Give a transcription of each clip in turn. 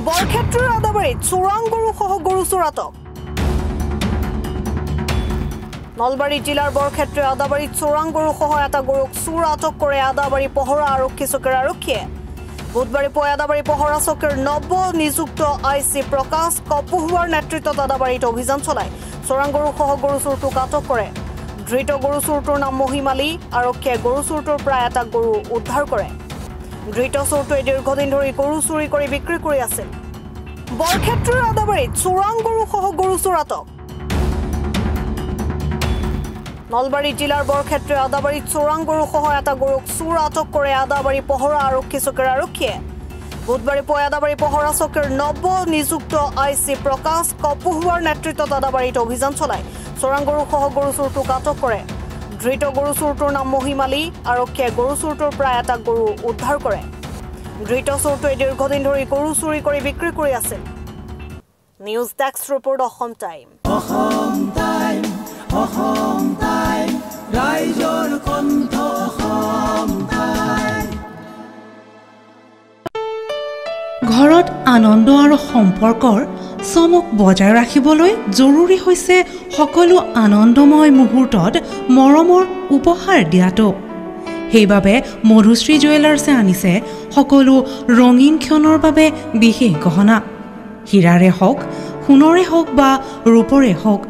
বৰক্ষেত্ৰৰ আদাবাৰীত চোৰাং গৰু সহ গৰু চোৰ আটক নলবাৰী জিলাৰ বৰক্ষেত্ৰৰ আদাবাৰীত চোৰাং গৰু সহ এটা গৰুক চোৰ আটক কৰে আদাবাৰী পহৰা আৰক্ষী চকীৰ আৰক্ষীয়ে বুধবাৰে পুৱা আদাবাৰী পহৰা চকীৰ নৱ নিযুক্ত আইচি প্ৰকাশ কপুহুৱাৰ নেতৃত্বত আদাবাৰীত অভিযান চলায় চোৰাং গৰু সহ গৰু চোৰটোক আটক কৰে ধৃত গৰু চোৰটোৰ নাম মহিমালী আৰক্ষীয়ে গৰু চোৰটোৰ প্ৰায় এটা গৰু উদ্ধাৰ কৰে ধৃত চোৰটোৱে দীৰ্ঘদিন ধৰি গৰু চুৰি কৰি বিক্ৰী কৰি আছিল বৰক্ষেত্ৰৰ আদাবাৰীত চোৰাং গৰু সহ গৰু চোৰ আটক নলবাৰী জিলাৰ বৰক্ষেত্ৰৰ আদাবাৰীত চোৰাং গৰু সহ এটা গৰুক চোৰ আটক কৰে আদাবাৰী পহৰা আৰক্ষী চকীৰ আৰক্ষীয়ে বুধবাৰে পুৱা আদাবাৰী পহৰা চকীৰ নৱ নিযুক্ত আইচি প্ৰকাশ কপুহুৱাৰ নেতৃত্বত আদাবাৰীত অভিযান চলায় চোৰাং গৰু সহ গৰু চোৰটোক আটক কৰে ধৃত গৰু চোৰটোৰ নাম মহিমালী আৰক্ষীয়ে গৰু চোৰটোৰ প্ৰায় এটা গৰু উদ্ধাৰ কৰে ধৃত চোৰটোৱে দীৰ্ঘদিন ধৰি গৰু চুৰি কৰি বিক্ৰী কৰি আছিল news desk report Assam time ৰাইজৰ কণ্ঠ অসম টাইম ঘৰত আনন্দ আৰু সম্পৰ্কৰ চমক বজাই ৰাখিবলৈ জৰুৰী হৈছে সকলো আনন্দময় মুহূৰ্তত মৰমৰ উপহাৰ দিয়াটো সেইবাবে মধুশ্ৰী জুৱেলাৰ্ছে আনিছে সকলো ৰঙীন ক্ষণৰ বাবে বিশেষ গহনা হীৰাৰে হওক সোণৰে হওক বা ৰূপৰে হওক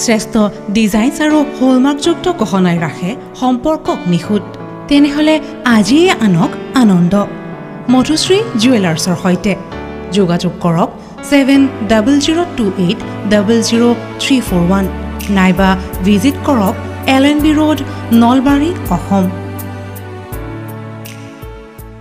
শ্ৰেষ্ঠ ডিজাইনছ আৰু হলমাৰ্কযুক্ত গহনাই ৰাখে সম্পৰ্কক নিখুঁত তেনেহ'লে আজিয়ে আনক আনন্দ মধুশ্ৰী জুৱেলাৰ্ছৰ সৈতে যোগাযোগ কৰক 7002800341 নাইবা ভিজিট কৰক LNB ৰোড নলবাৰী অসম